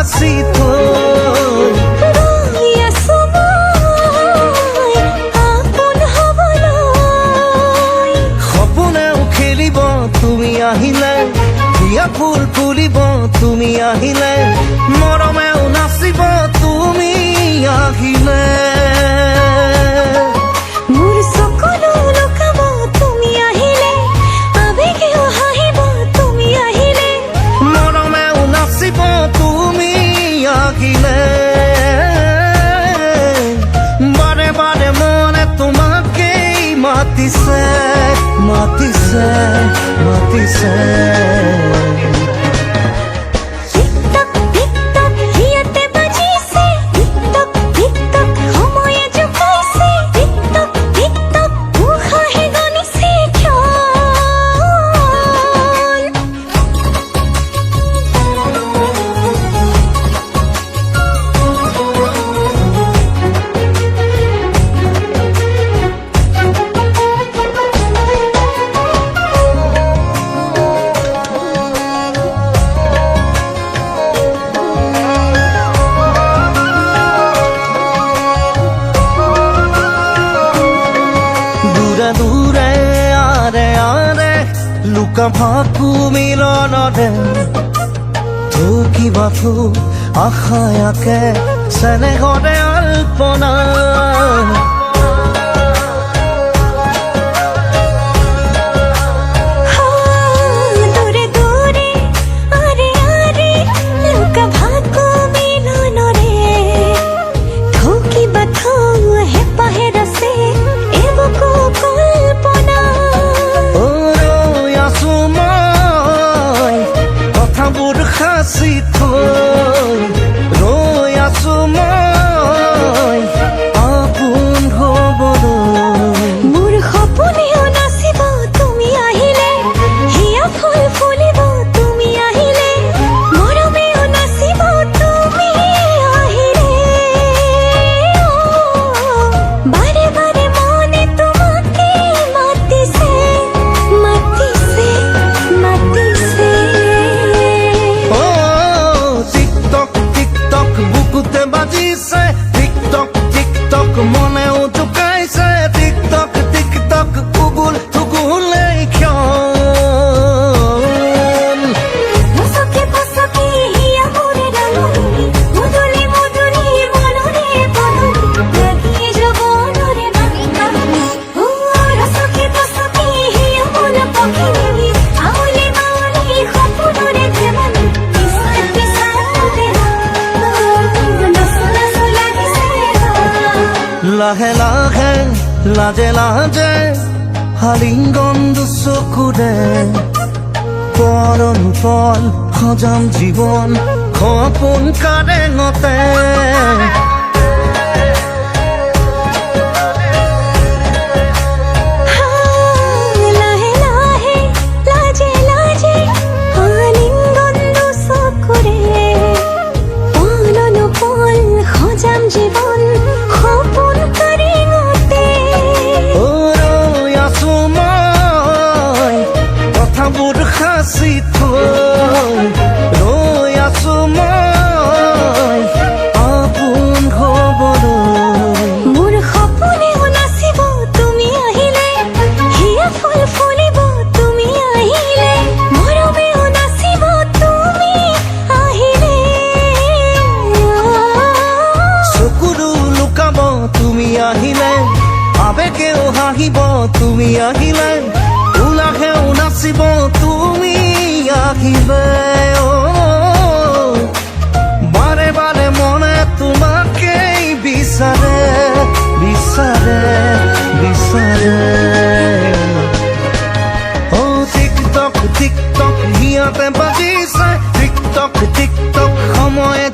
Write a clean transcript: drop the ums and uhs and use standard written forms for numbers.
সাঁচি থৈ সপোনেও খেলিব তুমি আহিলে, বিয়া ফুল ফুলিব তুমি আহিলে, মৰমেও নাচিব তুমি আহিলে। মোৰ চকুলো লুকাব তুমি আহিলে, আবেগেও হাঁহিব তুমি আহিলে, মৰমেও নাচিব তুমি আহিলে। বাৰে বাৰে মনে তোমাকেই মাতিছে, মাতিছে, মাতিছে। দূৰে দূৰে আৰে আৰে লুকা ভাকু মিলনৰে থুকিবা থু আশায়াকে চেনেহৰে অল্পনা। দূৰে দূৰে আৰে আৰে লুকা ভাকু মিলনৰে থুকিবা থু হেঁপাহেৰে আছে এবুকু কল্পনা। ৰৈ আছো মই কথাবোৰ সাঁচি থৈ, ৰৈ আছো মই আপোন হবলৈ। মোৰ সপোনেও নাচিব তুমি আহিলে, হিয়া ফুল ফুলিব তুমি আহিলে, মৰমেও নাচিব তুমি আহিলে। বাৰে বাৰে মনে তোমাকে মাতিছে, মাতিছে, মাতিছে। টিকটক টিকটক বুকুতে বাজিছে, টিকটক টিকটক মনেও জোকাইছে, টিকটক টিকটক গুগুল থুগুলে ক্ষণ। পছকে পছকে হিয়া মোরে রাঙনি, মুদুলি মুদুলি মনরে বননি, লাগিয়ে যবনরে বাকি কাহিনী। রসকে পছকে হিয়া মন পখিনী, আউলি বাউলি সপোনরে ধেমালি, পিছাত পিছাতে নচ নচ লাগিছে। লাহে লাহে লাজে লাজে আলিঙ্গন দুচকুৰে পৰম পল সজাম জীৱন সপোন কাৰেঙতে। লাহে লাহে লাজে লাজে আলিঙ্গন দুচকুৰে পলন পল সজাম জীৱন সপোন কাৰেঙতে। ৰৈ আছো মই কথাবোৰ সাঁচি থৈ, ৰৈ আছো মই আপোন হবলৈ। মোৰ সপোনেও নাচিব তুমি আহিলে, হিয়া ফুল ফুলিব তুমি আহিলে, মৰমেও নাচিব তুমি আহিলে। চকুৰো লুকাব তুমি আহিলে, আবেগেও হাঁহিব তুমি আহিলে, উলাহেও নাচিব তুমি আহিলে। বাৰে বাৰে মনে তোমাকেই বিচাৰে, বিচাৰে, বিচাৰে। টিকটক টিকটক হিয়াতে বাজিছে, টিকটক টিকটক সময়ে